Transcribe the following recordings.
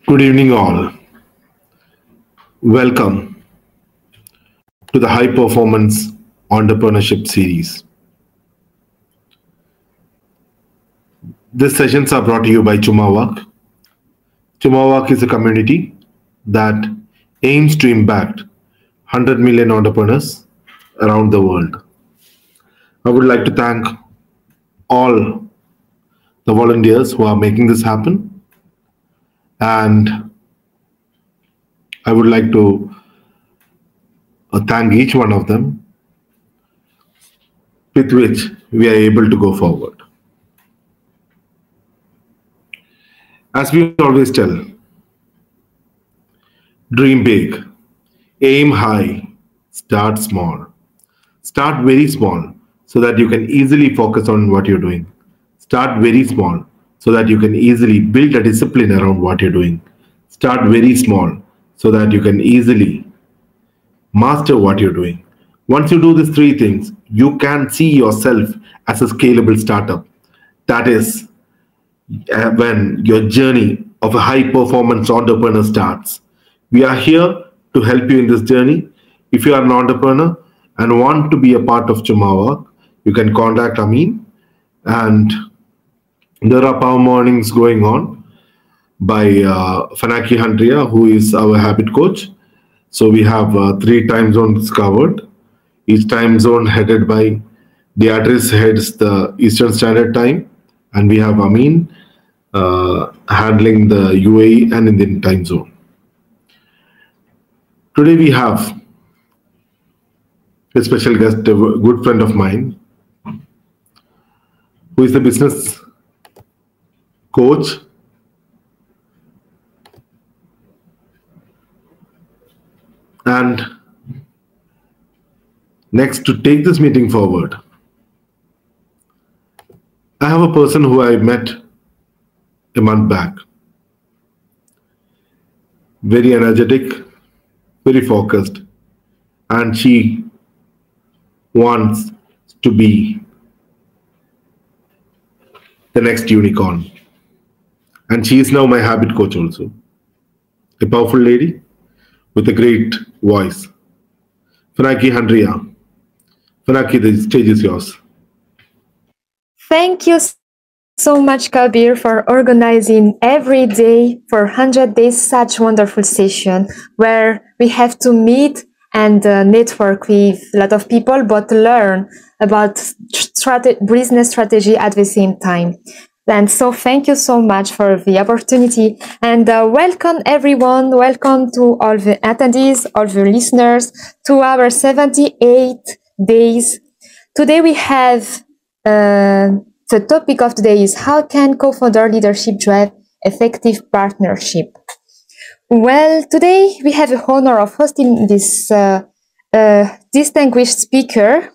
Good evening, all. Welcome to the High Performance Entrepreneurship Series. These sessions are brought to you by Chumawak. Chumawak is a community that aims to impact 100 million entrepreneurs around the world. I would like to thank all the volunteers who are making this happen, and I would like to thank each one of them with which we are able to go forward. As we always tell, dream big, aim high, start small. Start very small so that you can easily focus on what you're doing. Start very small so that you can easily build a discipline around what you're doing. Start very small so that you can easily master what you're doing. Once you do these three things, you can see yourself as a scalable startup. That is when your journey of a high performance entrepreneur starts. We are here to help you in this journey. If you are an entrepreneur and want to be a part of Chumawak, you can contact Amin. And there are power mornings going on by Fanaki Handria, who is our habit coach. So we have 3 time zones covered. Each time zone headed by Beatrice heads the Eastern Standard Time, and we have Amin handling the UAE and Indian time zone. Today we have a special guest, a good friend of mine, who is the business coach and next to take this meeting forward. I have a person who I met a month back. Very energetic, very focused, and she wants to be the next unicorn. And she is now my habit coach also. A powerful lady with a great voice. Fanaki Handria. Fanaki, the stage is yours. Thank you so much, Kabir, for organizing every day for 100 days such wonderful session where we have to meet and network with a lot of people, but learn about business strategy at the same time. And so thank you so much for the opportunity, and welcome everyone. Welcome to all the attendees, all the listeners to our 78 days. Today we have the topic of today is how can co-founder leadership drive effective partnership? Well, today we have the honor of hosting this distinguished speaker.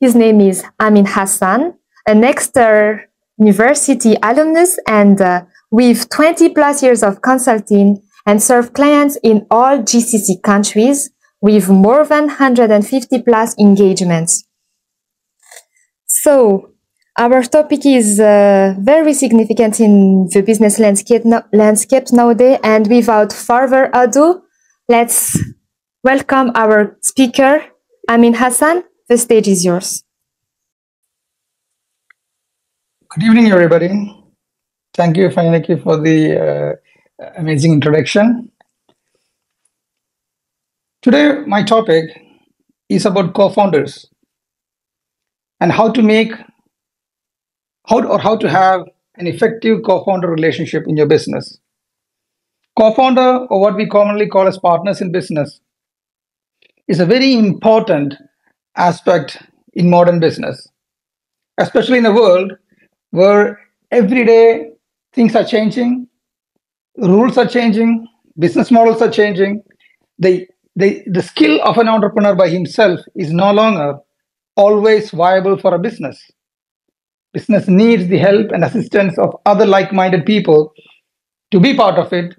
His name is Amin Hassan, an Exeter University alumnus and with 20 plus years of consulting and serve clients in all GCC countries with more than 150 plus engagements. So our topic is very significant in the business landscape nowadays, and without further ado, let's welcome our speaker, Amin Hassan. The stage is yours. Good evening, everybody. Thank you, Fanaki, for the amazing introduction. Today, my topic is about co-founders and how to have an effective co-founder relationship in your business. Co-founder, or what we commonly call as partners in business, is a very important aspect in modern business, especially in a world where every day things are changing, rules are changing, business models are changing. The skill of an entrepreneur by himself is no longer always viable for a business. Business needs the help and assistance of other like-minded people to be part of it,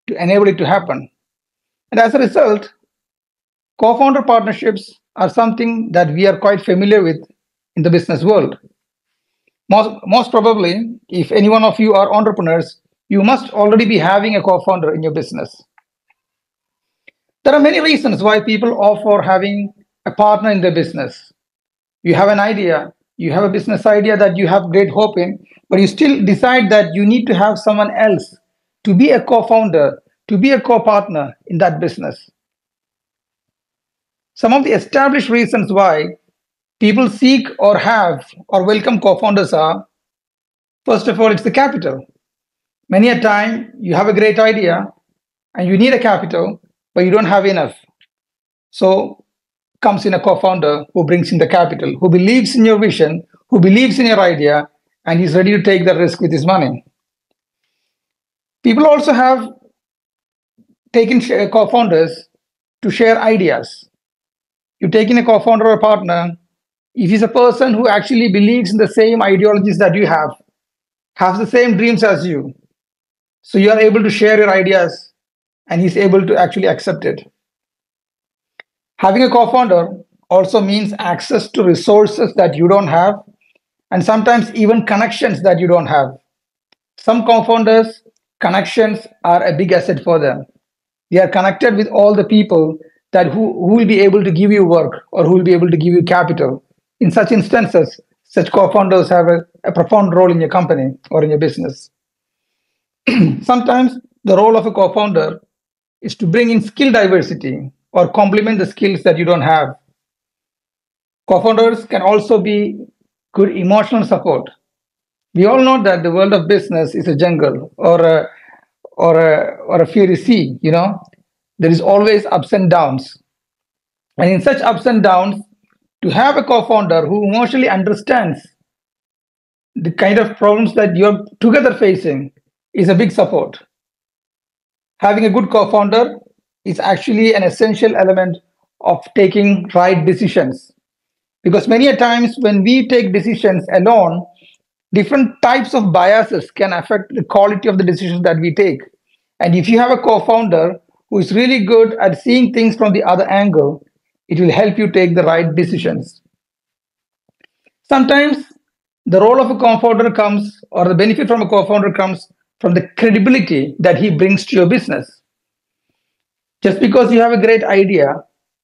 to enable it to happen. And as a result, co-founder partnerships are something that we are quite familiar with in the business world. Most probably, if any one of you are entrepreneurs, you must already be having a co-founder in your business. There are many reasons why people opt for having a partner in their business. You have an idea, you have a business idea that you have great hope in, but you still decide that you need to have someone else to be a co-founder, to be a co-partner in that business. Some of the established reasons why people seek or have or welcome co-founders are, first of all, it's the capital. Many a time you have a great idea and you need a capital, but you don't have enough. So comes in a co-founder who brings in the capital, who believes in your vision, who believes in your idea, and is ready to take the risk with his money. People also have taken co-founders to share ideas. You take in a co-founder or partner, if he's a person who actually believes in the same ideologies that you have, has the same dreams as you, so you are able to share your ideas and he's able to actually accept it. Having a co-founder also means access to resources that you don't have, and sometimes even connections that you don't have. Some co-founders, connections are a big asset for them. They are connected with all the people that who will be able to give you work or who will be able to give you capital. In such instances, such co-founders have a profound role in your company or in your business. Sometimes the role of a co-founder is to bring in skill diversity or complement the skills that you don't have. Co-founders can also be good emotional support. We all know that the world of business is a jungle or a fiery sea. There is always ups and downs, and in such ups and downs, to have a co-founder who emotionally understands the kind of problems that you're together facing is a big support. Having a good co-founder is actually an essential element of taking right decisions, because many a times when we take decisions alone, different types of biases can affect the quality of the decisions that we take. And if you have a co-founder who is really good at seeing things from the other angle, it will help you take the right decisions. Sometimes the role of a co-founder comes, or the benefit from a co-founder comes from the credibility that he brings to your business. Just because you have a great idea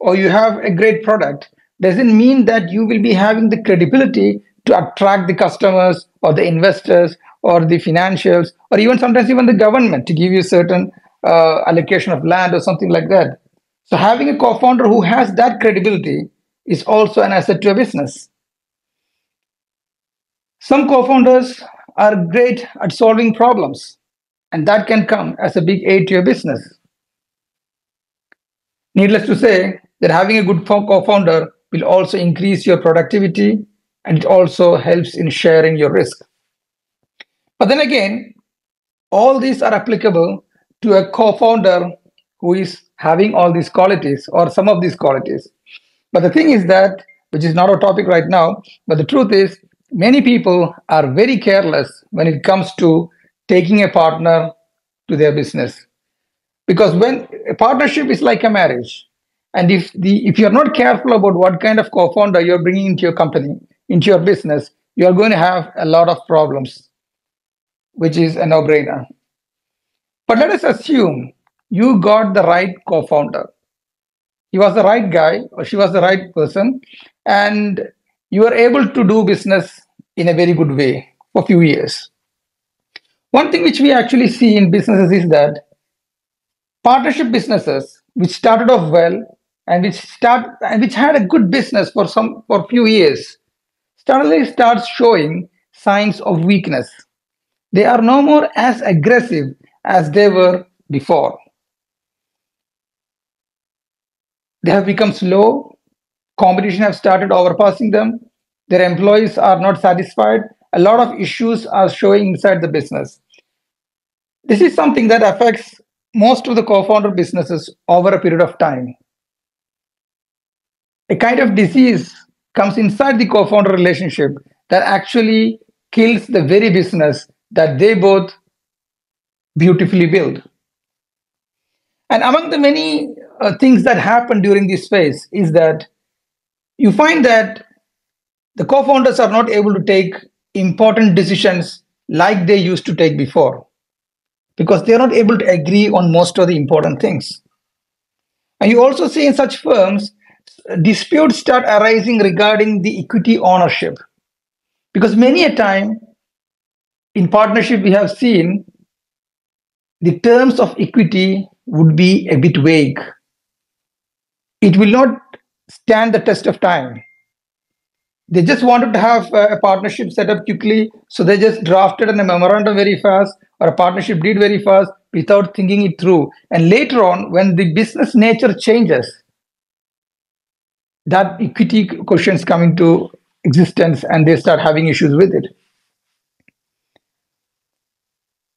or you have a great product doesn't mean that you will be having the credibility to attract the customers or the investors or the financials or even sometimes even the government to give you certain allocation of land or something like that. So having a co-founder who has that credibility is also an asset to a business. Some co-founders are great at solving problems, and that can come as a big aid to your business. Needless to say that having a good co-founder will also increase your productivity, and it also helps in sharing your risk. But then again, all these are applicable to a co-founder who is having all these qualities or some of these qualities. But the thing is that, which is not our topic right now, but the truth is, many people are very careless when it comes to taking a partner to their business. Because when a partnership is like a marriage, and if you're not careful about what kind of co-founder you're bringing into your company, into your business, you're going to have a lot of problems, which is a no-brainer. But let us assume you got the right co-founder. He was the right guy or she was the right person, and you were able to do business in a very good way for a few years. One thing which we actually see in businesses is that partnership businesses which started off well and which had a good business for a few years suddenly starts showing signs of weakness. They are no more as aggressive as they were before. They have become slow. Competition have started overpassing them. Their employees are not satisfied. A lot of issues are showing inside the business. This is something that affects most of the co-founder businesses over a period of time. A kind of disease comes inside the co-founder relationship that actually kills the very business that they both beautifully build. And among the many things that happen during this phase is that you find that the co-founders are not able to take important decisions like they used to take before. because they are not able to agree on most of the important things. And you also see in such firms, disputes start arising regarding the equity ownership. Because many a time in partnership, we have seen the terms of equity would be a bit vague. It will not stand the test of time. They just wanted to have a partnership set up quickly, so they just drafted a memorandum very fast or a partnership deed very fast without thinking it through. And later on, when the business nature changes, that equity questions come into existence and they start having issues with it.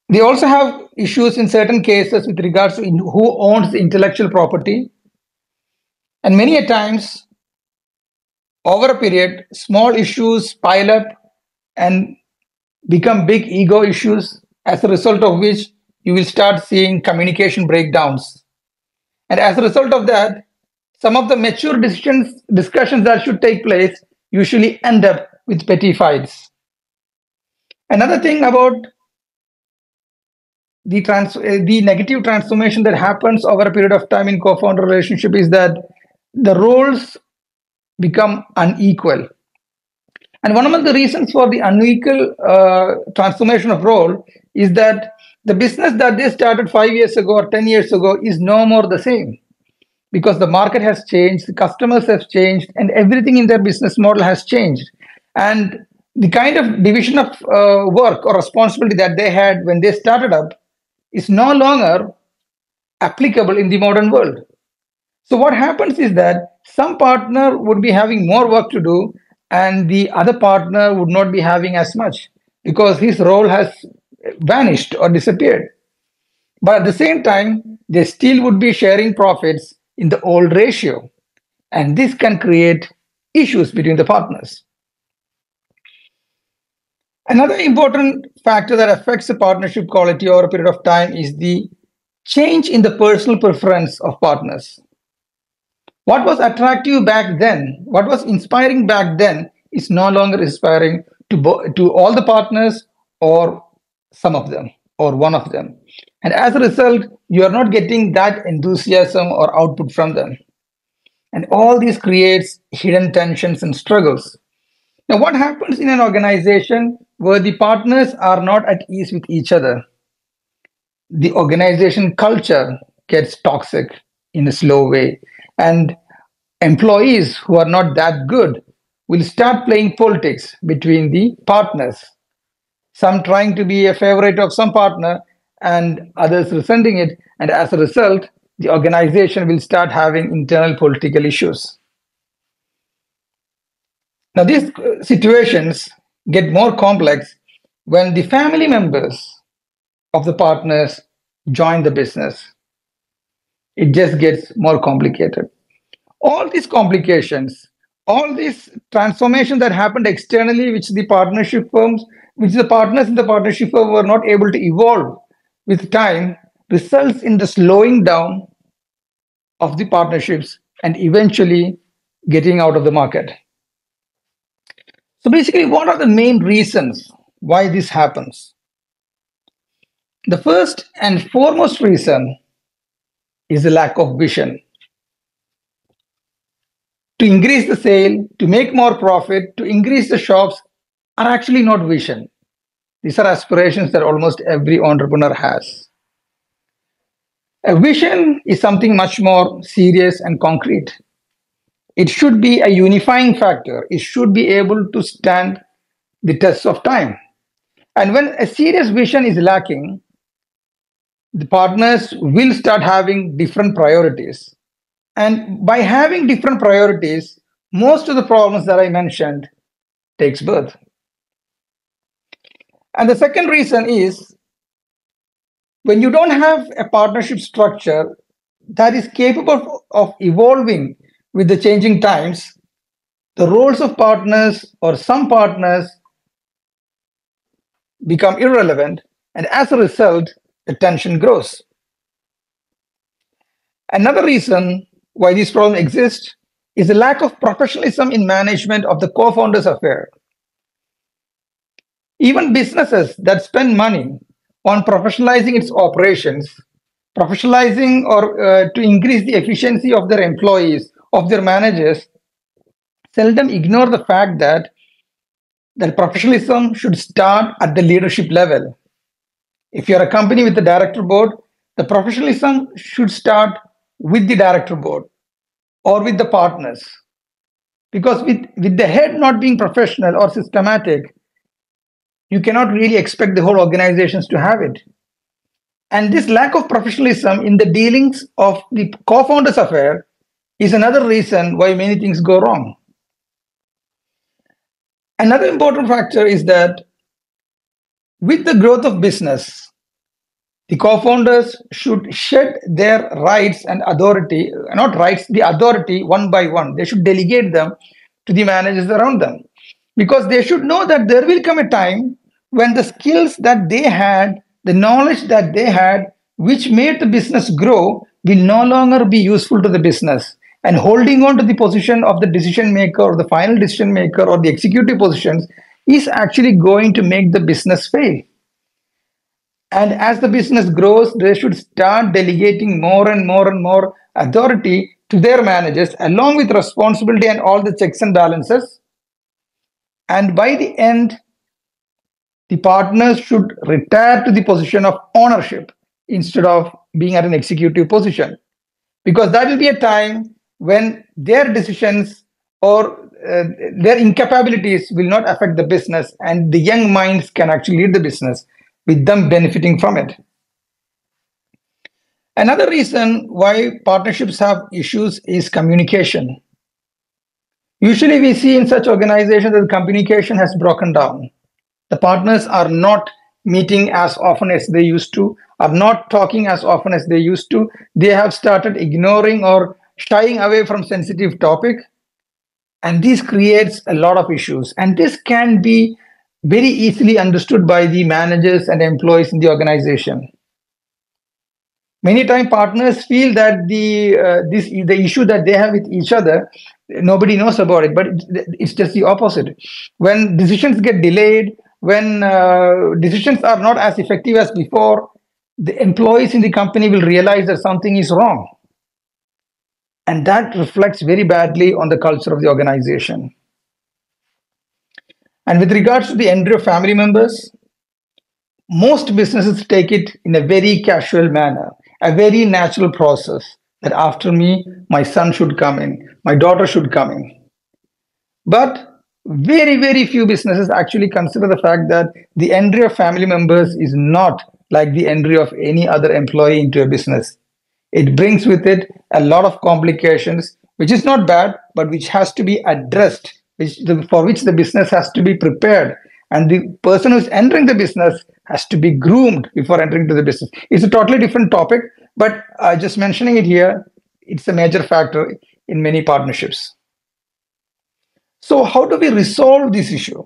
They also have issues in certain cases with regards to who owns the intellectual property. And many a times, over a period, small issues pile up and become big ego issues, as a result of which you will start seeing communication breakdowns. And as a result of that, some of the mature discussions that should take place usually end up with petty fights. Another thing about the negative transformation that happens over a period of time in co-founder relationship is that the roles become unequal. And one of the reasons for the unequal transformation of role is that the business that they started 5 years ago or 10 years ago is no more the same, because the market has changed, the customers have changed, and everything in their business model has changed. And the kind of division of work or responsibility that they had when they started up is no longer applicable in the modern world. So what happens is that some partner would be having more work to do and the other partner would not be having as much because his role has vanished or disappeared. But at the same time, they still would be sharing profits in the old ratio. And this can create issues between the partners. Another important factor that affects the partnership quality over a period of time is the change in the personal preference of partners. What was attractive back then, what was inspiring back then, is no longer inspiring to all the partners or some of them or one of them. And as a result, you are not getting that enthusiasm or output from them. And all this creates hidden tensions and struggles. Now, what happens in an organization where the partners are not at ease with each other? The organization culture gets toxic in a slow way. And employees who are not that good will start playing politics between the partners. Some trying to be a favorite of some partner and others resenting it. And as a result, the organization will start having internal political issues. Now, these situations get more complex when the family members of the partners join the business. It just gets more complicated. All these complications, all this transformation that happened externally, which the partnership firms, which the partners in the partnership firm were not able to evolve with time, results in the slowing down of the partnerships and eventually getting out of the market. So basically, what are the main reasons why this happens? The first and foremost reason is the lack of vision. To increase the sale, to make more profit, to increase the shops are actually not vision. These are aspirations that almost every entrepreneur has. A vision is something much more serious and concrete. It should be a unifying factor. It should be able to stand the test of time. And when a serious vision is lacking, the partners will start having different priorities. And by having different priorities, most of the problems that I mentioned takes birth. And the second reason is when you don't have a partnership structure that is capable of evolving with the changing times, the roles of partners or some partners become irrelevant, and as a result, the tension grows. Another reason why this problem exists is the lack of professionalism in management of the co-founders affair. Even businesses that spend money on professionalizing its operations, professionalizing or to increase the efficiency of their employees, of their managers, seldom ignore the fact that professionalism should start at the leadership level. If you're a company with a director board, the professionalism should start with the director board or with the partners. Because with the head not being professional or systematic, you cannot really expect the whole organizations to have it. And this lack of professionalism in the dealings of the co-founders affair is another reason why many things go wrong. Another important factor is that with the growth of business, the co-founders should shed their rights and authority, not rights, the authority one by one. They should delegate them to the managers around them. Because they should know that there will come a time when the skills that they had, the knowledge that they had, which made the business grow, will no longer be useful to the business. And holding on to the position of the decision maker or the final decision maker or the executive positions is actually going to make the business fail. And as the business grows, they should start delegating more and more and more authority to their managers, along with responsibility and all the checks and balances. And by the end, the partners should retire to the position of ownership instead of being at an executive position. Because that will be a time when their decisions or their incapabilities will not affect the business, and the young minds can actually lead the business with them benefiting from it. Another reason why partnerships have issues is communication. Usually, we see in such organizations that communication has broken down. The partners are not meeting as often as they used to, are not talking as often as they used to. They have started ignoring or shying away from sensitive topic, and this creates a lot of issues. And this can be very easily understood by the managers and employees in the organization. Many times partners feel that the issue that they have with each other, nobody knows about it, but it's just the opposite. When decisions get delayed, when decisions are not as effective as before, the employees in the company will realize that something is wrong. And that reflects very badly on the culture of the organization. And with regards to the entry of family members, most businesses take it in a very casual manner, a very natural process that after me, my son should come in, my daughter should come in. But very, very few businesses actually consider the fact that the entry of family members is not like the entry of any other employee into a business. It brings with it a lot of complications, which is not bad, but which has to be addressed, for which the business has to be prepared. And the person who's entering the business has to be groomed before entering into the business. It's a totally different topic, but just mentioning it here, it's a major factor in many partnerships. So how do we resolve this issue?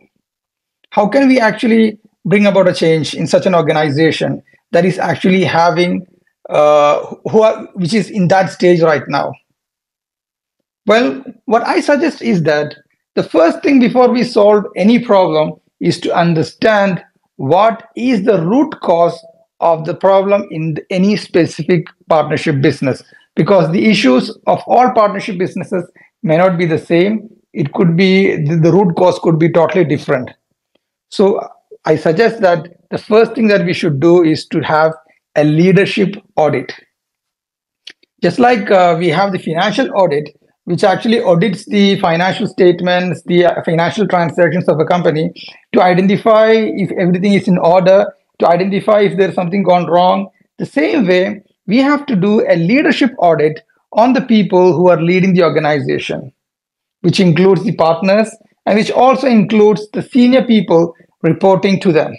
How can we actually bring about a change in such an organization that is actually having, which is in that stage right now? Well, what I suggest is that the first thing before we solve any problem is to understand what is the root cause of the problem in any specific partnership business. Because the issues of all partnership businesses may not be the same. It could be, the root cause could be totally different. So I suggest that the first thing that we should do is to have a leadership audit. Just like we have the financial audit, which actually audits the financial statements, the financial transactions of a company to identify if everything is in order, to identify if there's something gone wrong. The same way, we have to do a leadership audit on the people who are leading the organization, which includes the partners and which also includes the senior people reporting to them.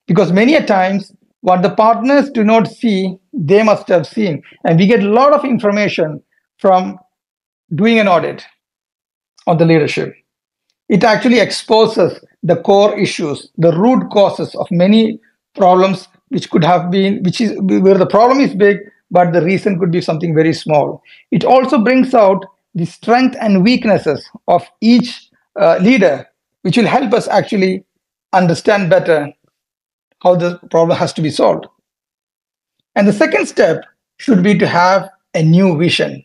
Because many a times, what the partners do not see, they must have seen. And we get a lot of information from doing an audit on the leadership. It actually exposes the core issues, the root causes of many problems, which could have been, which is where the problem is big, but the reason could be something very small. It also brings out the strength and weaknesses of each leader, which will help us actually understand better how the problem has to be solved. And the second step should be to have a new vision,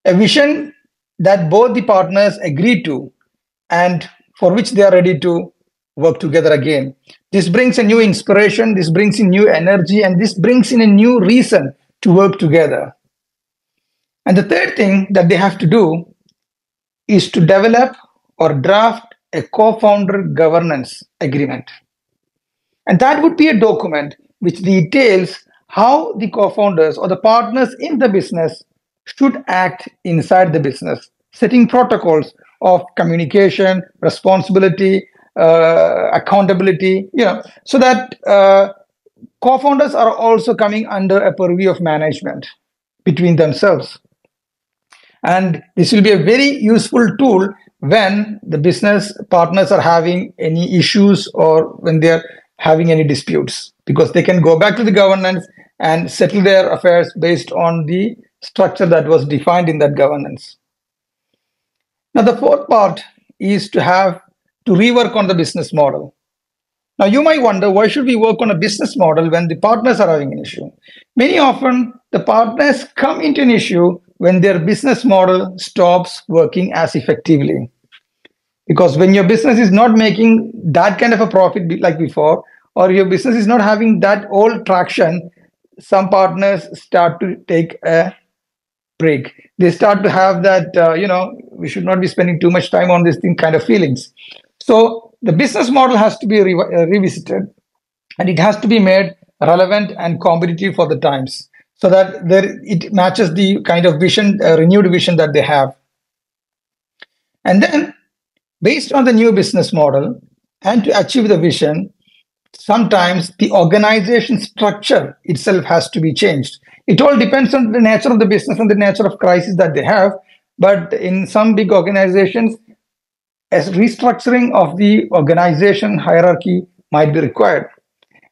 a vision that both the partners agree to and for which they are ready to work together again. This brings a new inspiration, this brings in new energy, and this brings in a new reason to work together. And the third thing that they have to do is to develop or draft a co founder governance agreement. And that would be a document which details how the co founders or the partners in the business should act inside the business, setting protocols of communication, responsibility, accountability, so that co founders are also coming under a purview of management between themselves. And this will be a very useful tool when the business partners are having any issues or when they're having any disputes, because they can go back to the governance and settle their affairs based on the structure that was defined in that governance. Now, the fourth part is to rework on the business model. Now, you might wonder, why should we work on a business model when the partners are having an issue? Many often, the partners come into an issue when their business model stops working as effectively. Because when your business is not making that kind of a profit like before, or your business is not having that old traction, some partners start to take a break. They start to have that, we should not be spending too much time on this thing kind of feelings. So the business model has to be revisited, and it has to be made relevant and competitive for the times, so that it matches the kind of vision, renewed vision that they have. And then, based on the new business model and to achieve the vision, sometimes the organization structure itself has to be changed. It all depends on the nature of the business and the nature of crisis that they have. But in some big organizations, a restructuring of the organization hierarchy might be required.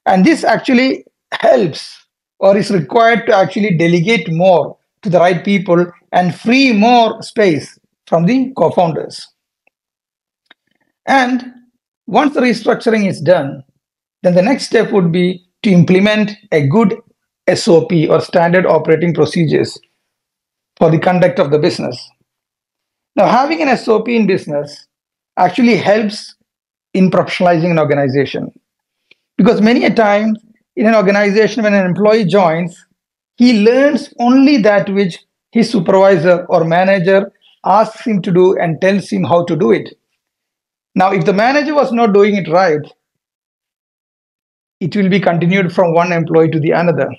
And this actually helps or is required to actually delegate more to the right people and free more space from the co founders. And once the restructuring is done, then the next step would be to implement a good SOP or standard operating procedures for the conduct of the business. Now, having an SOP in business actually helps in professionalizing an organization, because many a time in an organization, when an employee joins, he learns only that which his supervisor or manager asks him to do and tells him how to do it. Now, if the manager was not doing it right, it will be continued from one employee to the another.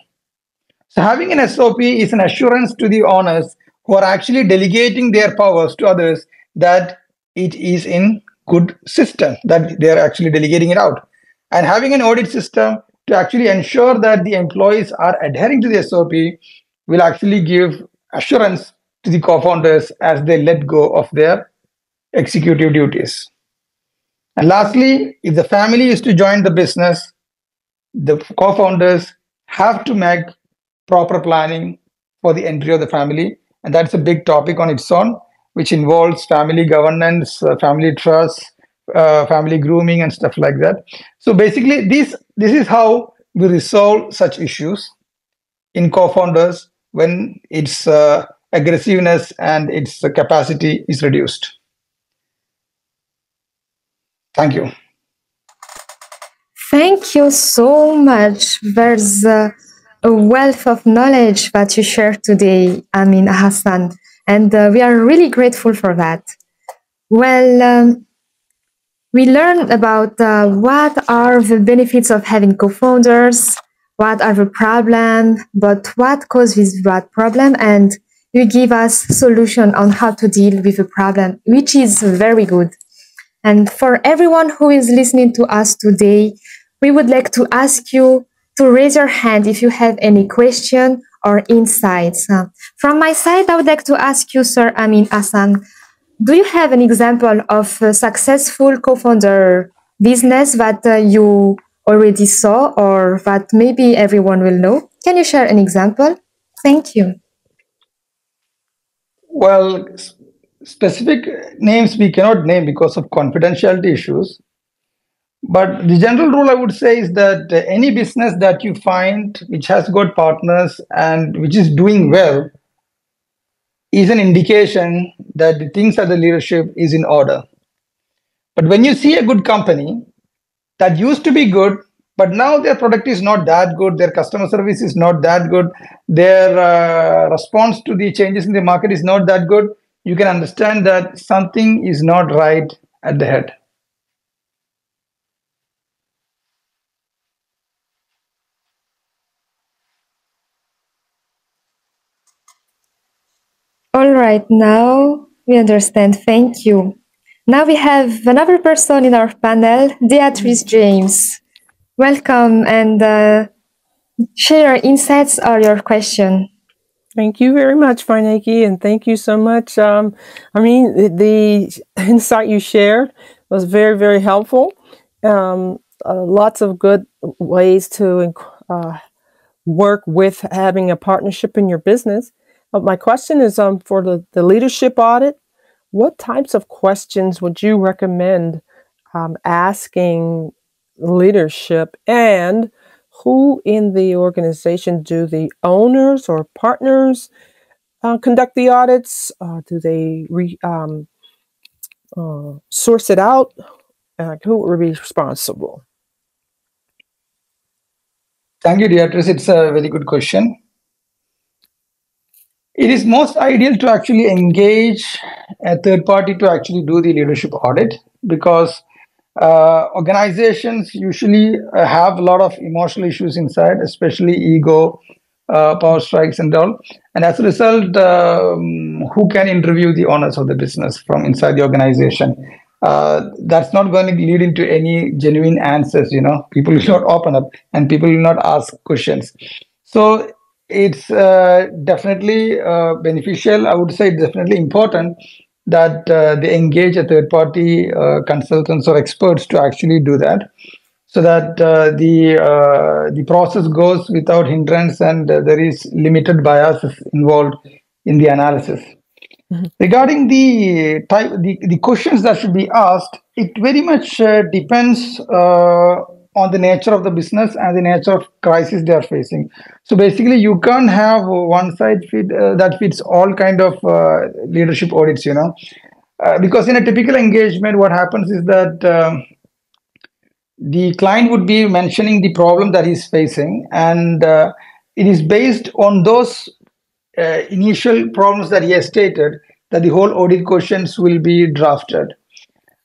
So having an SOP is an assurance to the owners who are actually delegating their powers to others that it is in good system, that they are actually delegating it out. And having an audit system to actually ensure that the employees are adhering to the SOP will actually give assurance to the co-founders as they let go of their executive duties. And lastly, if the family is to join the business, the co-founders have to make proper planning for the entry of the family, and that's a big topic on its own, which involves family governance, family trust, family grooming, and stuff like that. So basically, this is how we resolve such issues in co-founders when its aggressiveness and its capacity is reduced. Thank you. Thank you so much. There's a wealth of knowledge that you shared today, Amin Hassan, and we are really grateful for that. Well, we learned about what are the benefits of having co-founders, what are the problems, but what causes that problem, and you give us solution on how to deal with the problem, which is very good. And for everyone who is listening to us today, we would like to ask you to raise your hand if you have any question or insights. From my side, I would like to ask you, Sir Amin Hassan, do you have an example of a successful co-founder business that you already saw or that maybe everyone will know? Can you share an example? Thank you. Well, specific names we cannot name because of confidentiality issues. But the general rule I would say is that any business that you find which has got partners and which is doing well is an indication that the things at the leadership is in order. But when you see a good company that used to be good, but now their product is not that good, their customer service is not that good, their response to the changes in the market is not that good, you can understand that something is not right at the head. All right, now we understand. Thank you. Now we have another person in our panel, Beatrice James. Welcome and share your insights or your question. Thank you very much, Farnaki, and thank you so much. The insight you shared was very, very helpful. Lots of good ways to work with having a partnership in your business. My question is for the leadership audit, what types of questions would you recommend asking leadership, and who in the organization, do the owners or partners conduct the audits? Do they source it out? Who will be responsible? Thank you, Beatrice. It's a very good question. It is most ideal to actually engage a third party to actually do the leadership audit, because organizations usually have a lot of emotional issues inside, especially ego, power strikes, and all. And as a result, who can interview the owners of the business from inside the organization? That's not going to lead into any genuine answers. People will not open up and people will not ask questions. So it's definitely beneficial. I would say definitely important that they engage a third party consultants or experts to actually do that, so that the process goes without hindrance and there is limited biases involved in the analysis. Regarding the questions that should be asked, it very much depends on the nature of the business and the nature of crisis they are facing. So basically, you can't have one side that fits all kind of leadership audits, because in a typical engagement, what happens is that the client would be mentioning the problem that he's facing, and it is based on those initial problems that he has stated that the whole audit questions will be drafted.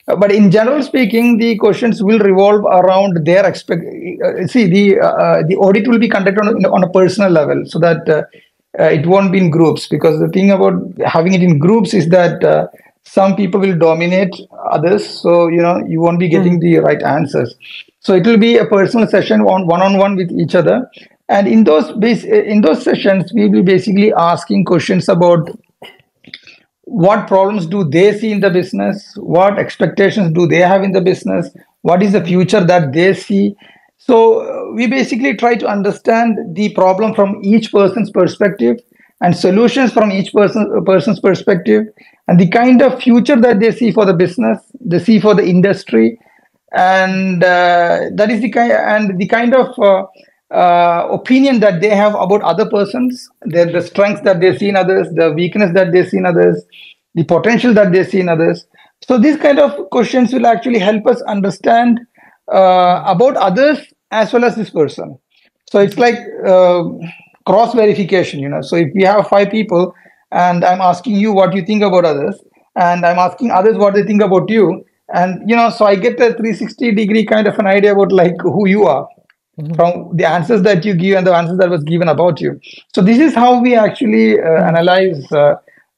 But in general speaking, the questions will revolve around their the audit will be conducted on a personal level, so that it won't be in groups. Because the thing about having it in groups is that some people will dominate others, so you won't be getting the right answers. So it will be a personal session on one-on-one with each other, and in those sessions, we will be basically asking questions about what problems do they see in the business, what expectations do they have in the business, what is the future that they see. So we basically try to understand the problem from each person's perspective and solutions from each person's perspective, and the kind of future that they see for the business, they see for the industry, and that is the kind of opinion that they have about other persons, the strengths that they see in others, the weakness that they see in others, the potential that they see in others. So these kind of questions will actually help us understand about others as well as this person. So it's like cross verification. So if we have 5 people and I'm asking you what you think about others, and I'm asking others what they think about you, and so I get a 360-degree kind of an idea about like who you are from the answers that you give and the answers that was given about you. So this is how we actually analyze,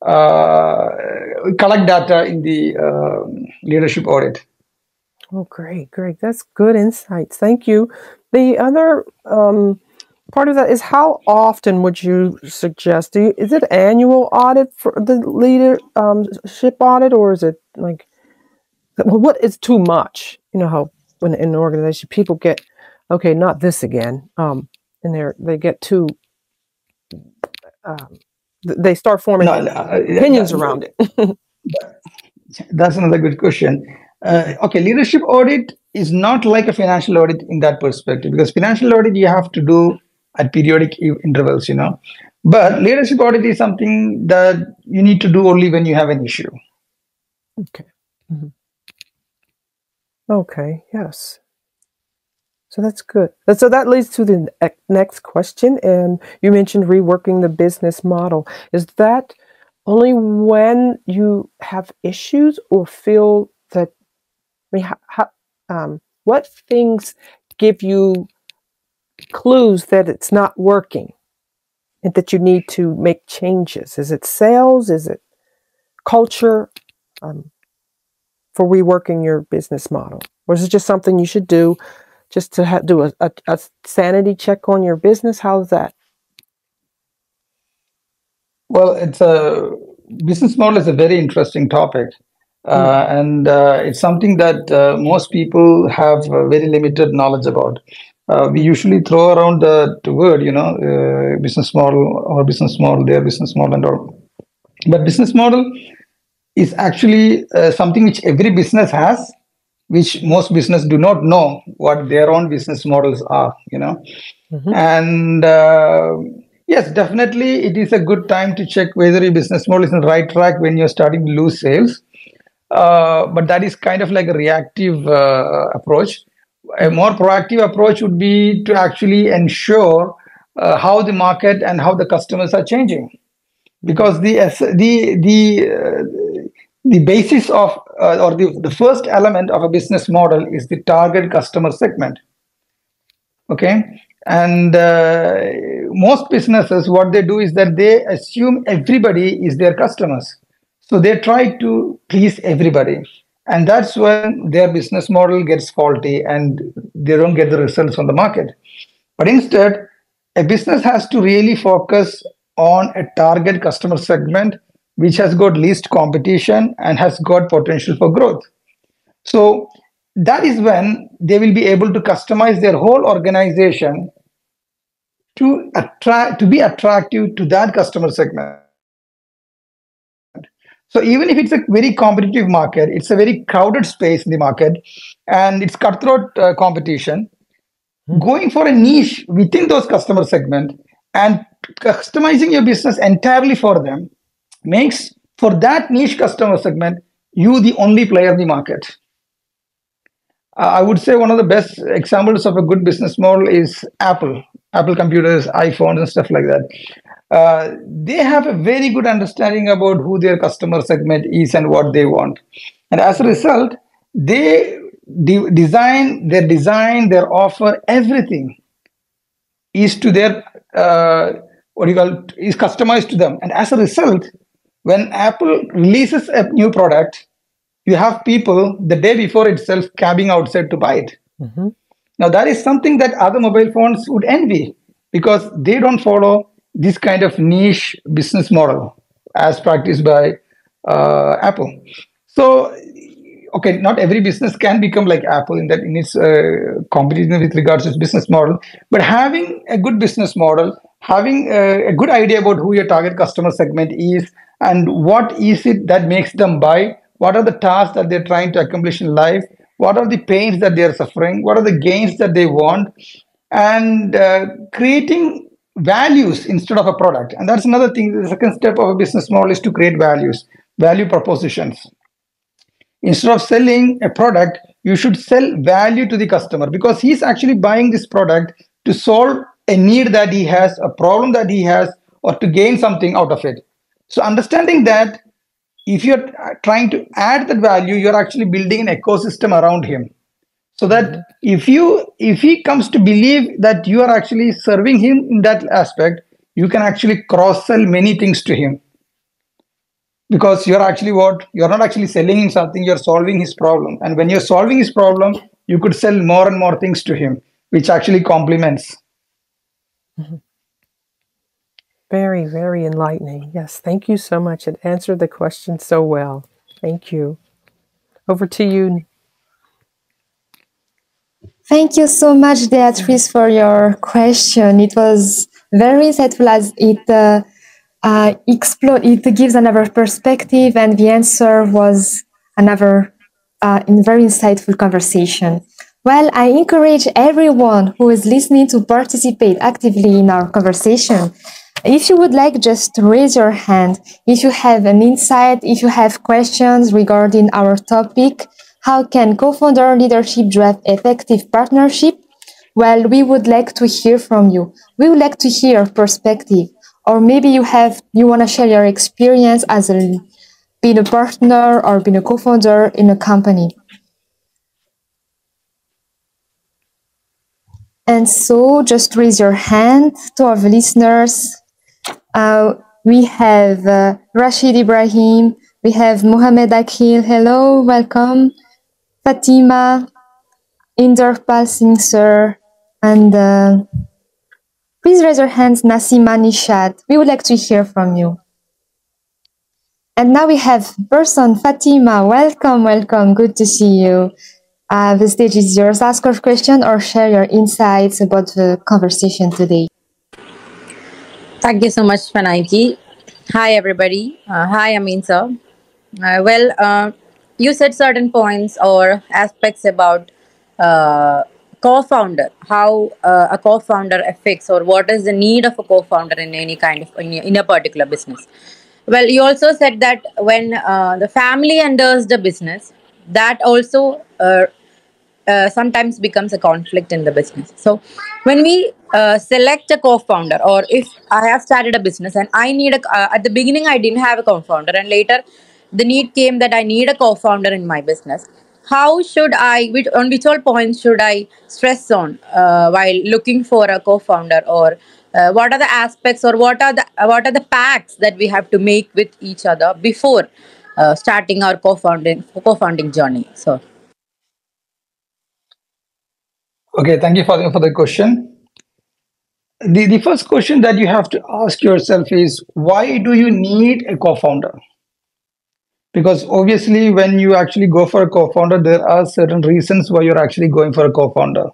collect data in the leadership audit. Oh, great. That's good insights. Thank you. The other part of that is, how often would you suggest? Is it annual audit for the leadership audit, or is it like, what is too much? How when in an organization people get, okay, not this again, and they get too, they start forming opinions around it. That's another good question. Okay, leadership audit is not like a financial audit in that perspective, because financial audit you have to do at periodic intervals, But leadership audit is something that you need to do only when you have an issue. Okay. Mm-hmm. Okay. Yes. So that's good. So that leads to the next question. And you mentioned reworking the business model. Is that only when you have issues or feel that, what things give you clues that it's not working and that you need to make changes? Is it sales? Is it culture for reworking your business model? Or is it just something you should do just to do a sanity check on your business? How's that? Well, it's a business model is a very interesting topic. And it's something that most people have very limited knowledge about. We usually throw around the word, business model or business model, their business model, and all. But business model is actually something which every business has, which most business do not know what their own business models are, And yes, definitely it is a good time to check whether your business model is on the right track when you're starting to lose sales. But that is kind of like a reactive approach. A more proactive approach would be to actually ensure how the market and how the customers are changing, because the basis of or the first element of a business model is the target customer segment. Okay, and most businesses, what they do is that they assume everybody is their customers. So they try to please everybody. And that's when their business model gets faulty and they don't get the results on the market. But instead, a business has to really focus on a target customer segment which has got least competition and has got potential for growth. So that is when they will be able to customize their whole organization to be attractive to that customer segment. So even if it's a very competitive market, it's a very crowded space in the market, and it's cutthroat competition. Going for a niche within those customer segment and customizing your business entirely for them makes for that niche customer segment you the only player in the market. I would say one of the best examples of a good business model is Apple computers, iPhones, and stuff like that. They have a very good understanding about who their customer segment is and what they want. And as a result, they design, their offer, everything is to their, is customized to them. And as a result, when Apple releases a new product, you have people the day before itself cabbing outside to buy it. Mm-hmm. Now, that is something that other mobile phones would envy, because they don't follow this kind of niche business model as practiced by Apple. So, okay, not every business can become like Apple in that in its competition with regards to its business model, but having a good business model, having a good idea about who your target customer segment is and what is it that makes them buy, what are the tasks that they're trying to accomplish in life, what are the pains that they're suffering, what are the gains that they want, and creating values instead of a product. And that's another thing. The second step of a business model is to create values, value propositions. Instead of selling a product, you should sell value to the customer, because he's actually buying this product to solve a need that he has, a problem that he has, or to gain something out of it. So understanding that, if you're trying to add that value, you're actually building an ecosystem around him, so that if he comes to believe that you are actually serving him in that aspect, you can actually cross sell many things to him, because you're not actually selling him something, you're solving his problem. And when you're solving his problem, you could sell more and more things to him, which actually complements. Mm-hmm. Very, very enlightening. Yes, thank you so much. It answered the question so well. Thank you. Over to you. Thank you so much, Beatrice, for your question. It was very insightful, as it gives another perspective, and the answer was another very insightful conversation. Well, I encourage everyone who is listening to participate actively in our conversation. If you would like, just raise your hand. If you have an insight, if you have questions regarding our topic, how can co-founder leadership drive effective partnership? Well, we would like to hear from you. We would like to hear your perspective. Or maybe you want to share your experience as being a partner or being a co-founder in a company. And so just raise your hand to our listeners. We have Rashid Ibrahim, we have Mohamed Akhil, hello, welcome. Fatima, Inderpal Singh sir, and please raise your hands, Nasima Nishad. We would like to hear from you. And now we have person Fatima. Welcome, welcome. Good to see you. The stage is yours. Ask your question or share your insights about the conversation today. Thank you so much, Panaiki. Hi, everybody. Hi, Amin sir. You said certain points or aspects about co-founder, how a co-founder affects, or what is the need of a co-founder in any kind of in a particular business. Well, you also said that when the family enters the business, that also sometimes becomes a conflict in the business. So, when we select a co-founder, or if I have started a business and I need at the beginning I didn't have a co-founder, and later the need came that I need a co-founder in my business. How should on which all points should I stress on while looking for a co-founder, or what are the aspects, or what are the pacts that we have to make with each other before starting our co-founding journey? So. Okay, thank you for the question. The first question that you have to ask yourself is, why do you need a co-founder? Because obviously, when you actually go for a co-founder, there are certain reasons why you're actually going for a co-founder.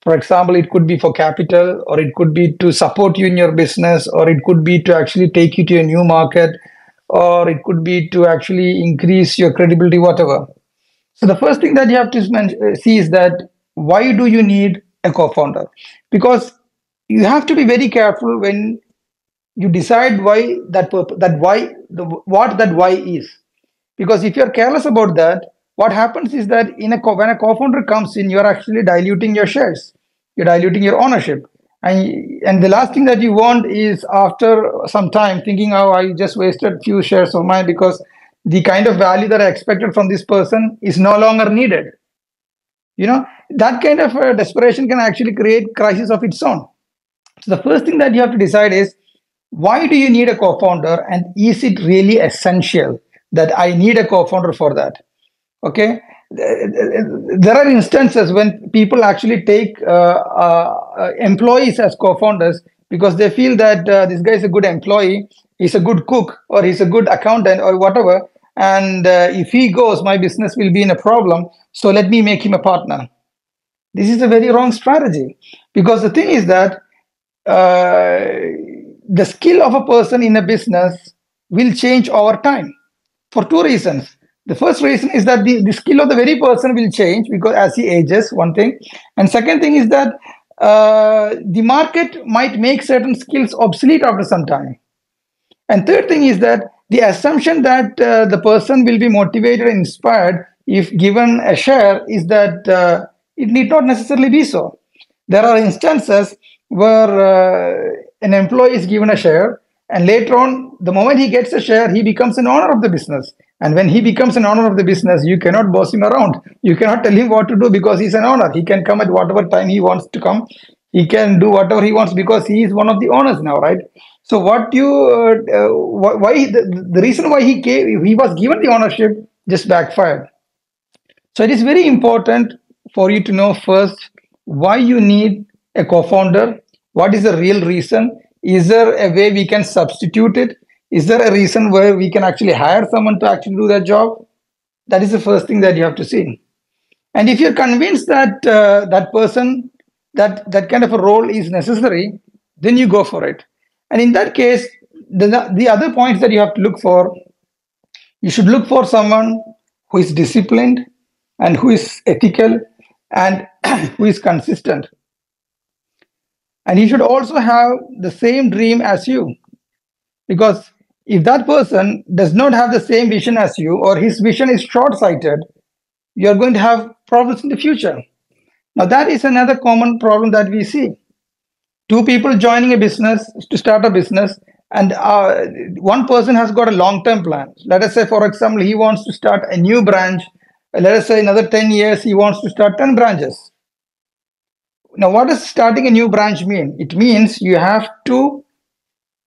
For example, it could be for capital, or it could be to support you in your business, or it could be to actually take you to a new market, or it could be to actually increase your credibility, whatever. So the first thing that you have to see is that, why do you need a co-founder? Because you have to be very careful when you decide why that why the what that why is. Because if you're careless about that, what happens is that when a co-founder comes in, you're actually diluting your shares, you're diluting your ownership, and the last thing that you want is, after some time, thinking, oh, I just wasted few shares of mine, because the kind of value that I expected from this person is no longer needed. That kind of desperation can actually create crisis of its own. So the first thing that you have to decide is, why do you need a co-founder, and is it really essential that I need a co-founder for that? Okay. There are instances when people actually take employees as co-founders because they feel that this guy is a good employee, he's a good cook, or he's a good accountant, or whatever, and if he goes, my business will be in a problem, so let me make him a partner. This is a very wrong strategy, because the thing is that the skill of a person in a business will change over time for two reasons. The first reason is that the skill of the very person will change because as he ages, one thing. And second thing is that the market might make certain skills obsolete after some time. And third thing is that the assumption that the person will be motivated and inspired if given a share is that it need not necessarily be so. There are instances where an employee is given a share, and later on, the moment he gets a share, he becomes an owner of the business. And when he becomes an owner of the business, you cannot boss him around. You cannot tell him what to do because he's an owner. He can come at whatever time he wants to come. He can do whatever he wants because he is one of the owners now, right? So what you why the reason why he was given the ownership just backfired. So it is very important for you to know first why you need a co-founder. What is the real reason? Is there a way we can substitute it? Is there a reason where we can actually hire someone to actually do that job? That is the first thing that you have to see. And if you're convinced that that person, that kind of a role is necessary, then you go for it. And in that case, the other points that you have to look for, you should look for someone who is disciplined and who is ethical and who is consistent. And he should also have the same dream as you, because if that person does not have the same vision as you, or his vision is short sighted, you're going to have problems in the future. Now, that is another common problem that we see. Two people joining a business to start a business, and one person has got a long term plan. Let us say, for example, he wants to start a new branch. Let us say another 10 years, he wants to start 10 branches. Now, what does starting a new branch mean? It means you have to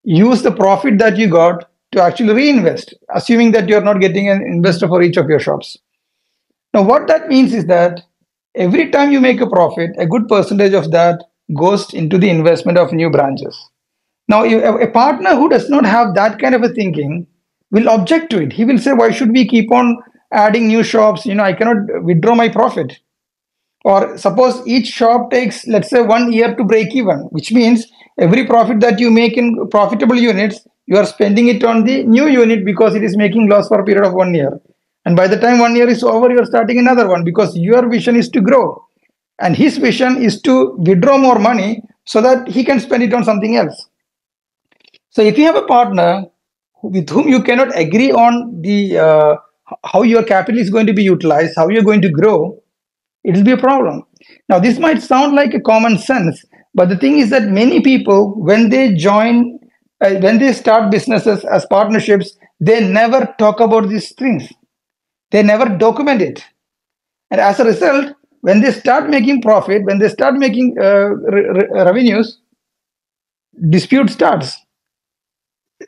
use the profit that you got to actually reinvest, assuming that you're not getting an investor for each of your shops. Now, what that means is that every time you make a profit, a good percentage of that goes into the investment of new branches. Now, a partner who does not have that kind of a thinking will object to it. He will say, why should we keep on adding new shops? I cannot withdraw my profit. Or suppose each shop takes, let's say, 1 year to break even, which means every profit that you make in profitable units, you are spending it on the new unit because it is making loss for a period of 1 year. And by the time 1 year is over, you are starting another one because your vision is to grow. And his vision is to withdraw more money so that he can spend it on something else. So if you have a partner with whom you cannot agree on the how your capital is going to be utilized, how you're going to grow, it will be a problem. Now, this might sound like a common sense, but the thing is that many people, when they when they start businesses as partnerships, they never talk about these things. They never document it. And as a result, when they start making profit, when they start making revenues, dispute starts.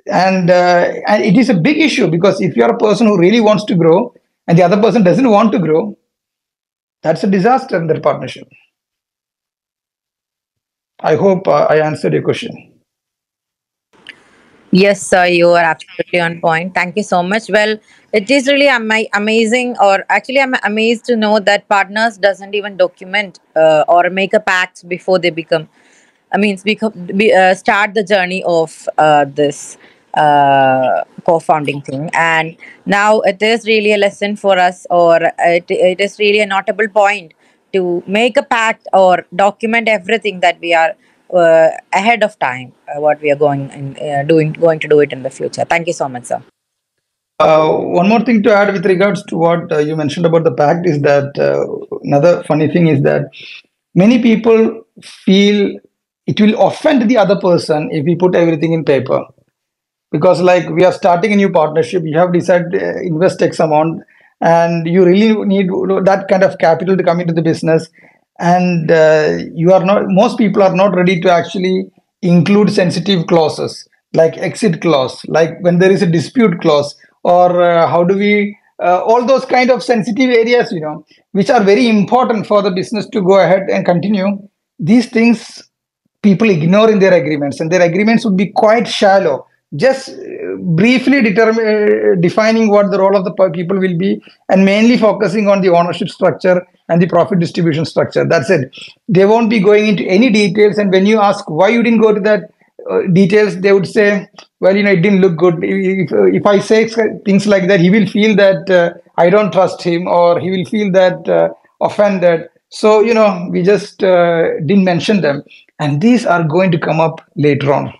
And it is a big issue because if you are a person who really wants to grow and the other person doesn't want to grow, that's a disaster in their partnership. I hope I answered your question. Yes, sir, you are absolutely on point. Thank you so much. Well, it is really amazing, or actually, I'm amazed to know that partners doesn't even document or make a pact before they become. I mean, start the journey of this co-founding thing, and now it is really a lesson for us, or it is really a notable point to make a pact or document everything that we are ahead of time, what we are going to do it in the future. Thank you so much, sir. One more thing to add with regards to what you mentioned about the pact is that another funny thing is that many people feel it will offend the other person if we put everything in paper, because like we are starting a new partnership, you have decided to invest x amount, and you really need that kind of capital to come into the business, and you are not most people are not ready to actually include sensitive clauses like exit clause, like when there is a dispute clause, or how do we all those kind of sensitive areas, which are very important for the business to go ahead and continue. These things people ignore in their agreements, and their agreements would be quite shallow, just briefly defining what the role of the people will be, and mainly focusing on the ownership structure and the profit distribution structure. That's it. They won't be going into any details, and when you ask why you didn't go to that details, they would say, well, it didn't look good. If I say things like that, he will feel that I don't trust him, or he will feel that offended. So, we just didn't mention them. And these are going to come up later on.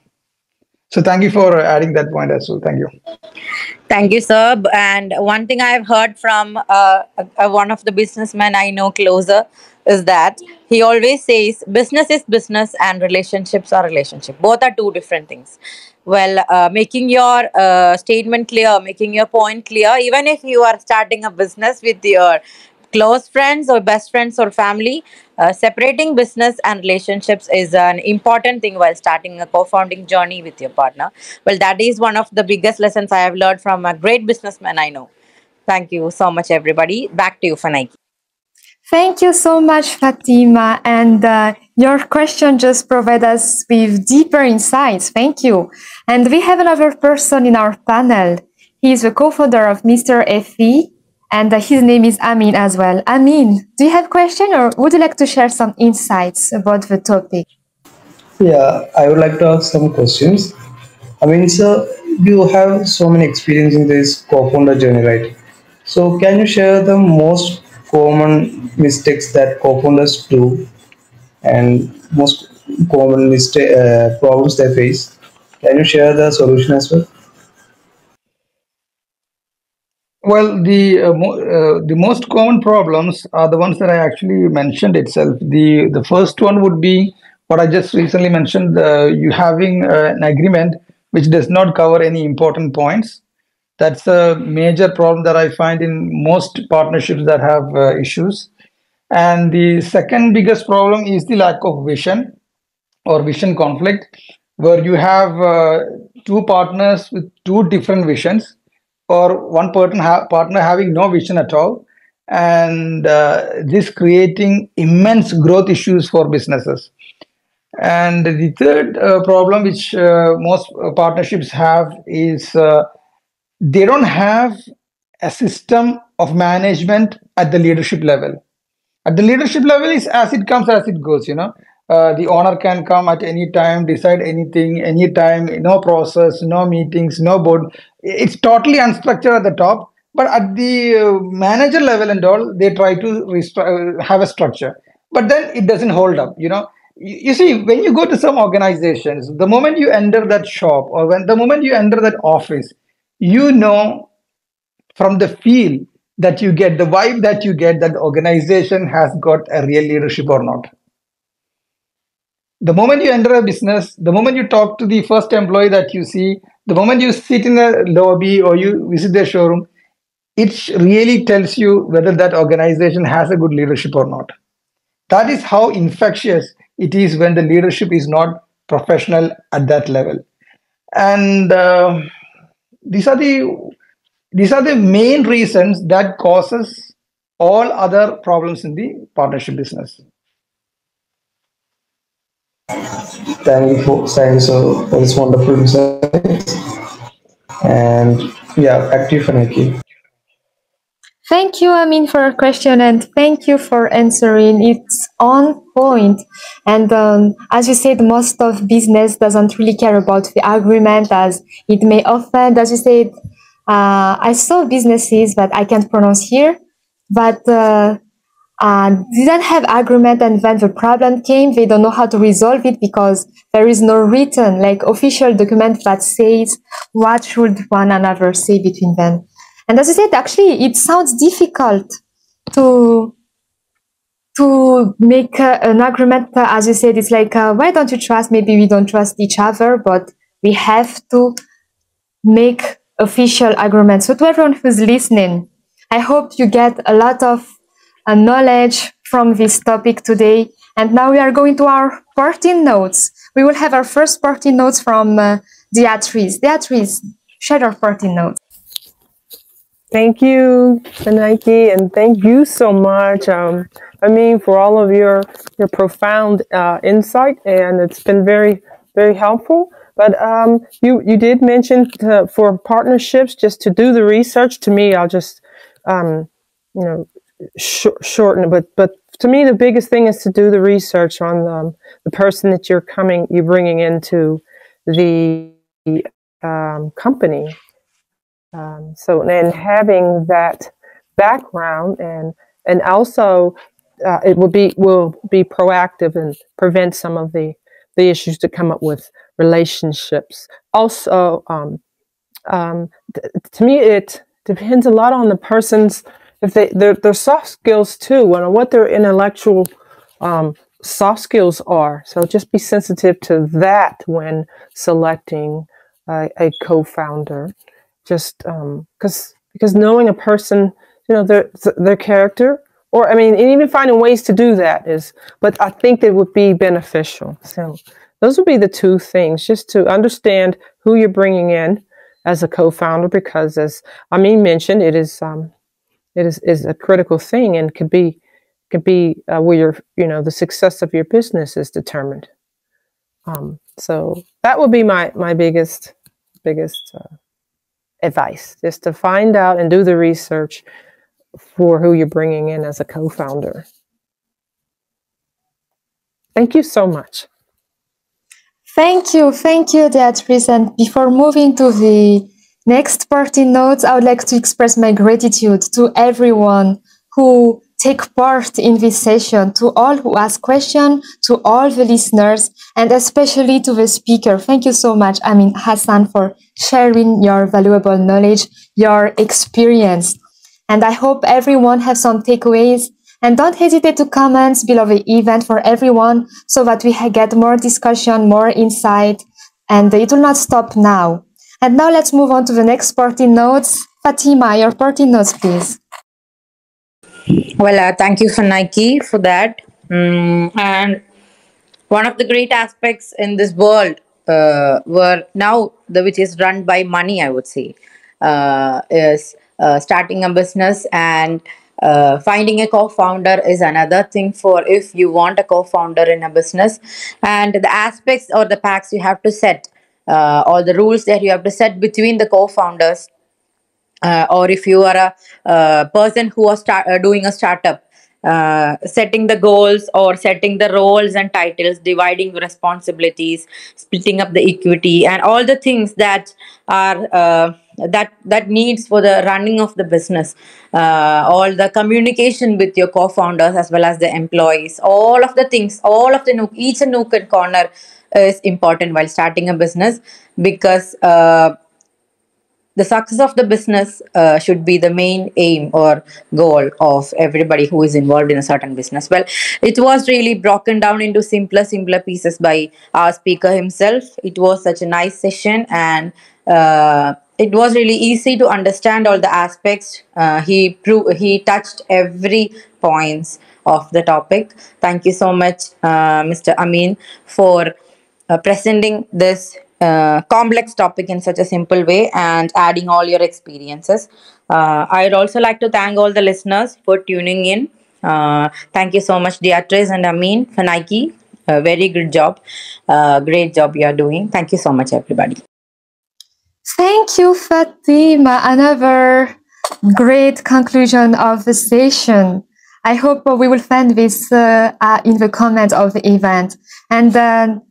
So thank you for adding that point as well. Thank you. Thank you, sir. And one thing I've heard from one of the businessmen I know closer is that he always says business is business and relationships are relationship. Both are two different things. Well, making your statement clear, making your point clear, even if you are starting a business with your close friends or best friends or family, separating business and relationships is an important thing while starting a co-founding journey with your partner. Well, that is one of the biggest lessons I have learned from a great businessman I know. Thank you so much, everybody. Back to you, Fanaiki. Thank you so much, Fatima. And your question just provided us with deeper insights. Thank you. And we have another person in our panel. He is the co-founder of Mr. FE, and his name is Amin as well. Amin, do you have a question, or would you like to share some insights about the topic? Yeah, I would like to ask some questions. I mean, sir, you have so many experience in this co-founder journey, right? So, can you share the most common mistakes that co-founders do and most common problems they face. Can you share the solution as well? Well, the most common problems are the ones that I actually mentioned itself. The first one would be what I just recently mentioned: you having an agreement which does not cover any important points. That's a major problem that I find in most partnerships that have issues. And the second biggest problem is the lack of vision or vision conflict, where you have two partners with two different visions, or one partner having no vision at all, and this creating immense growth issues for businesses. And the third problem which most partnerships have is they don't have a system of management at the leadership level. At the leadership level is as it comes, as it goes. The owner can come at any time, decide anything, anytime. No process, no meetings, no board. It's totally unstructured at the top. But at the manager level and all, they try to have a structure. But then it doesn't hold up. You see, when you go to some organizations, the moment you enter that shop, or when the moment you enter that office, you know from the feel that you get, the vibe that you get, that the organization has got a real leadership or not. The moment you enter a business, the moment you talk to the first employee that you see, the moment you sit in the lobby or you visit their showroom, it really tells you whether that organization has a good leadership or not. That is how infectious it is when the leadership is not professional at that level. And these are the these are the main reasons that causes all other problems in the partnership business. Thank you for this wonderful insights. And yeah, back to you, Fanaki. Thank you, Amin, for your question, and thank you for answering. It's on point. And as you said, most of business doesn't really care about the agreement, as it may offend. As you said, I saw businesses that I can't pronounce here, but didn't have agreement, and when the problem came, they don't know how to resolve it because there is no written, like official document that says what should one another say between them. And as I said, actually, it sounds difficult to make an agreement. As you said, it's like, why don't you trust? Maybe we don't trust each other, but we have to make official agreements. So to everyone who's listening, I hope you get a lot of knowledge from this topic today. And now we are going to our parting notes. We will have our first parting notes from Beatrice. Beatrice, share your parting notes. Thank you, Nike, and thank you so much. For all of your profound insight, and it's been very, very helpful. But you did mention for partnerships just to do the research. To me, I'll just shorten it. But to me, the biggest thing is to do the research on the person that you're bringing into the company. So then having that background and also it will be proactive and prevent some of the issues that come up with relationships. Also, to me, it depends a lot on the person's their soft skills too, and what their intellectual soft skills are. So just be sensitive to that when selecting a co-founder. Just because knowing a person, their character, or even finding ways to do that but I think that would be beneficial. So those would be the two things, just to understand who you're bringing in as a co-founder, because as Amin mentioned, it is a critical thing, and could be where the success of your business is determined. So that would be my biggest advice, just to find out and do the research for who you're bringing in as a co-founder. Thank you so much. Thank you, Beatrice. And before moving to the next parting notes, I would like to express my gratitude to everyone who take part in this session, to all who ask questions, to all the listeners, and especially to the speaker. Thank you so much, Amin Hassan, for sharing your valuable knowledge, your experience. And I hope everyone has some takeaways. And don't hesitate to comment below the event for everyone so that we get more discussion, more insight, and it will not stop now. And now let's move on to the next party notes. Fatima, your party notes, please. Well, thank you for Nike for that. And one of the great aspects in this world, were now which is run by money, I would say, is starting a business, and finding a co-founder is another thing. For if you want a co-founder in a business, and the aspects or the packs you have to set, or the rules that you have to set between the co-founders, or if you are a person who are doing a startup, setting the goals or setting the roles and titles, dividing the responsibilities, splitting up the equity, and all the things that are that needs for the running of the business, all the communication with your co-founders as well as the employees, all of the things, all of the each and nook and corner is important while starting a business, because the success of the business should be the main aim or goal of everybody who is involved in a certain business. Well, it was really broken down into simpler pieces by our speaker himself. It was such a nice session, and it was really easy to understand all the aspects. He touched every points of the topic. Thank you so much, Mr. Amin, for presenting this complex topic in such a simple way and adding all your experiences. I'd also like to thank all the listeners for tuning in. Thank you so much, Beatrice and Amin, for Nike. Very good job. Great job you are doing. Thank you so much, everybody. Thank you, Fatima. Another great conclusion of the session. I hope we will find this in the comments of the event. And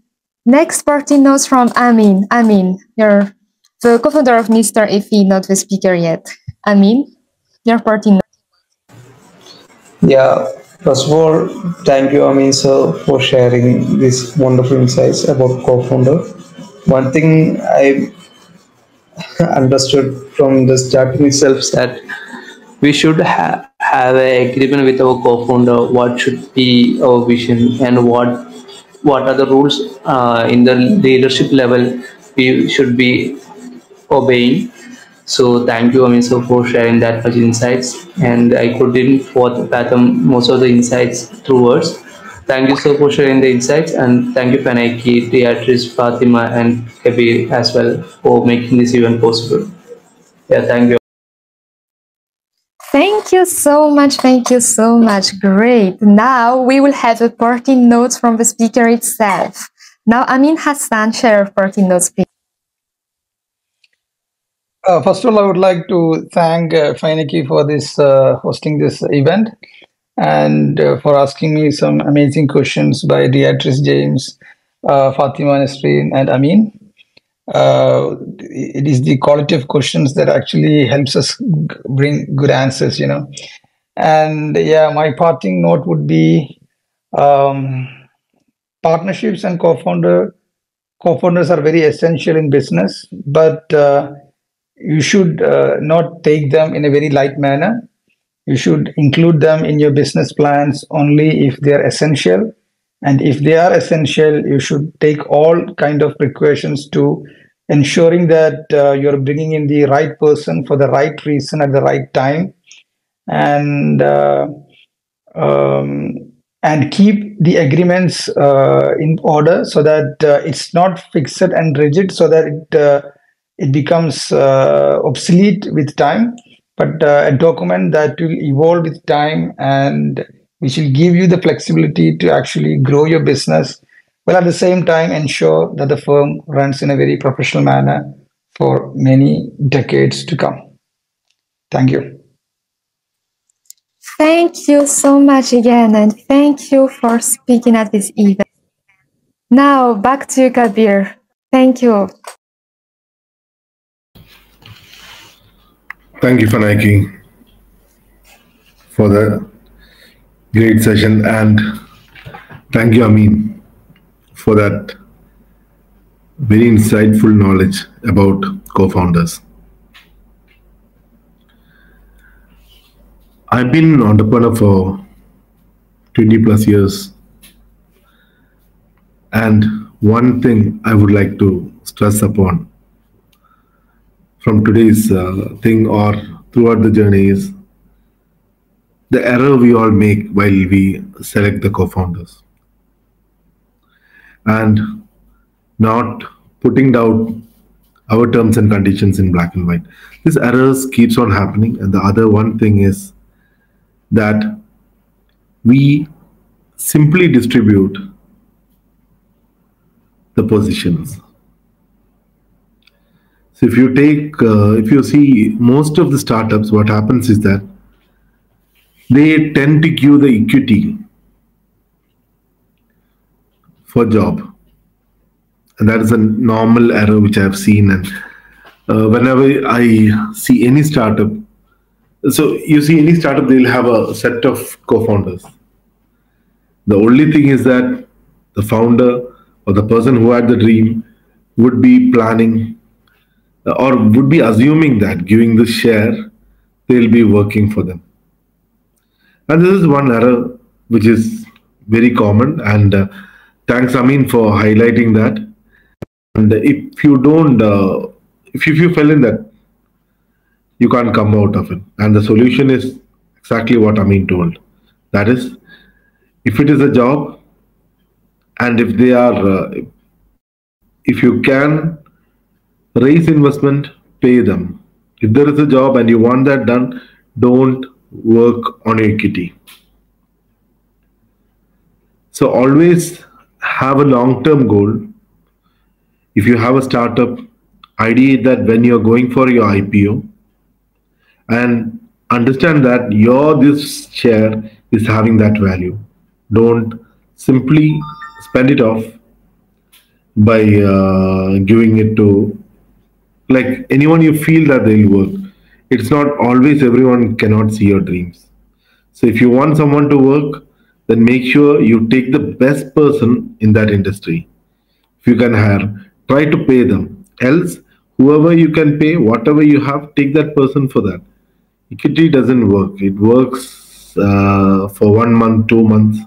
next party notes from Amin. Amin, you're the co-founder of Mr. Effie, not the speaker yet. Amin, your party notes. Yeah, first of all, thank you, Amin sir, for sharing these wonderful insights about co-founder. One thing I understood from the starting itself is that we should have an agreement with our co-founder what should be our vision and what are the rules in the leadership level we should be obeying. So thank you, Amin, sir, for sharing that much insights. And I couldn't fathom most of the insights through words. Thank you, sir, for sharing the insights. And thank you, Panaiki, Beatrice, Fatima, and Kabir as well for making this event possible. Yeah, thank you. Thank you so much. Thank you so much. Great. Now we will have a party notes from the speaker itself. Now, Amin Hassan, share party notes, please. First of all, I would like to thank Feineke for this hosting this event, and for asking me some amazing questions by Beatrice James, Fatima Nasreen, and Amin. It is the quality of questions that actually helps us bring good answers, you know. And yeah, my parting note would be um, partnerships and co-founders are very essential in business, but you should not take them in a very light manner. You should include them in your business plans only if they are essential. And if they are essential, you should take all kind of precautions to ensuring that you're bringing in the right person for the right reason at the right time, and um, and keep the agreements in order so that it's not fixed and rigid, so that it becomes obsolete with time, but a document that will evolve with time and which will give you the flexibility to actually grow your business, while at the same time ensure that the firm runs in a very professional manner for many decades to come. Thank you. Thank you so much again, and thank you for speaking at this event. Now, back to you, Kabir. Thank you. Thank you, Fanaki, for the Great session, and thank you, Amin, for that very insightful knowledge about co-founders. I've been an entrepreneur for 20 plus years, and one thing I would like to stress upon from today's thing or throughout the journey is the error we all make while we select the co-founders and not putting down our terms and conditions in black and white. This errors keeps on happening, and the other one thing is that we simply distribute the positions. So if you see most of the startups, what happens is that they tend to give the equity for job, and that is a normal error which I have seen. And whenever I see any startup, so you see any startup, they'll have a set of co-founders. The only thing is that the founder or the person who had the dream would be planning or would be assuming that giving the share, they'll be working for them. And this is one error which is very common. And thanks, Amin, for highlighting that. And if you don't, if you fell in that, you can't come out of it. And the solution is exactly what Amin told. That is, if it is a job, and if they are, if you can raise investment, pay them. If there is a job and you want that done, don't work on equity. So always have a long-term goal. If you have a startup, ideate that when you're going for your IPO, and understand that your this share is having that value. Don't simply spend it off by giving it to like anyone you feel that they'll work. It's not always everyone cannot see your dreams. So if you want someone to work, then make sure you take the best person in that industry. If you can hire, try to pay them. Else, whoever you can pay, whatever you have, take that person for that. Equity doesn't work. It works for 1 month, 2 months.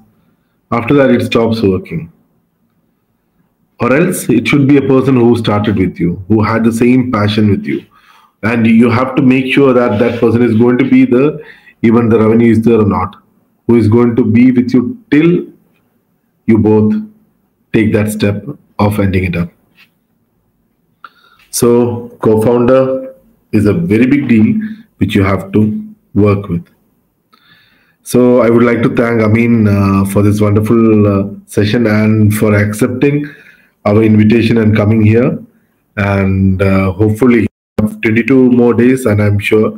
After that, it stops working. Or else, it should be a person who started with you, who had the same passion with you. And you have to make sure that that person is going to be there, even the revenue is there or not, who is going to be with you till you both take that step of ending it up. So, co-founder is a very big deal which you have to work with. So, I would like to thank Amin for this wonderful session and for accepting our invitation and coming here. And hopefully, 22 more days, and I'm sure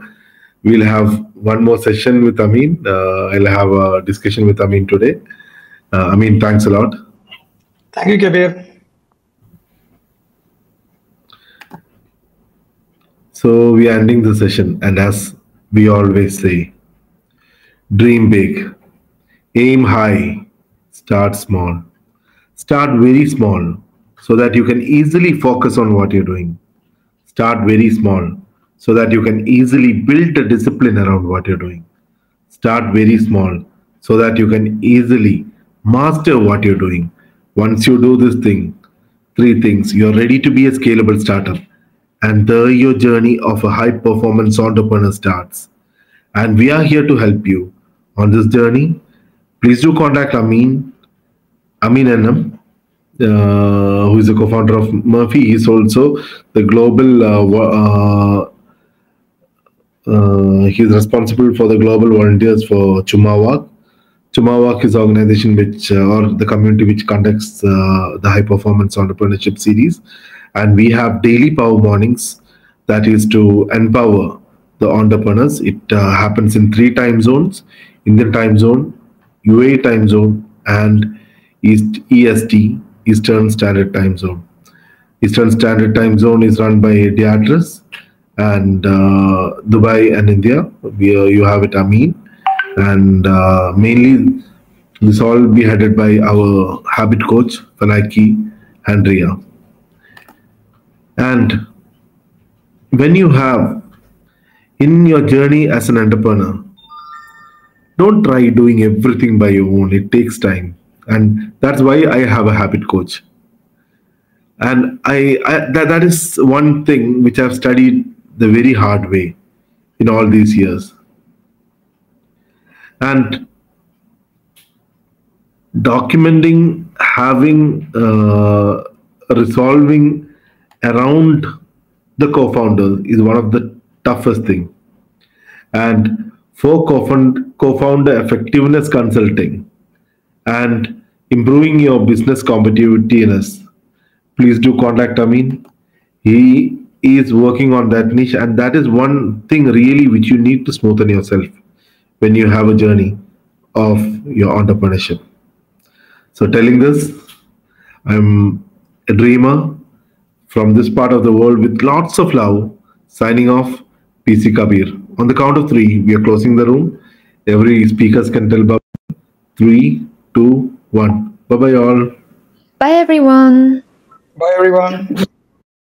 we'll have one more session with Amin. I'll have a discussion with Amin today. Amin, thanks a lot. Thank you, Kabir. So we are ending the session, and as we always say, dream big, aim high, start small. Start very small so that you can easily focus on what you're doing. Start very small so that you can easily build a discipline around what you're doing. Start very small so that you can easily master what you're doing. Once you do this thing, three things, you're ready to be a scalable startup. And there your journey of a high performance entrepreneur starts. And we are here to help you on this journey. Please do contact Amin Enam, who is the co-founder of Murphy. He is also the global, he is responsible for the global volunteers for Chumawak. Chumawak is the organization which, or the community which conducts the high performance entrepreneurship series. And we have daily power mornings that is to empower the entrepreneurs. It happens in 3 time zones: Indian time zone, UAE time zone, and EST, Eastern Standard Time Zone. Eastern Standard Time Zone is run by Diatris, and Dubai and India, you have it Amin. And mainly, this all be headed by our habit coach, Fanaki and Ria. And when you have in your journey as an entrepreneur, don't try doing everything by your own. It takes time. And that's why I have a habit coach. And that is one thing which I've studied the very hard way in all these years. And documenting, having, resolving around the co-founders is one of the toughest thing. And for co-founder effectiveness consulting and improving your business competitiveness, please do contact Amin. He is working on that niche, and that is one thing really which you need to smoothen yourself when you have a journey of your entrepreneurship. So, telling this, I'm a dreamer from this part of the world with lots of love. Signing off, PC Kabir. On the count of three, we are closing the room. Every speakers can tell about three, two, one. Bye bye, all. Bye, everyone. Bye, everyone.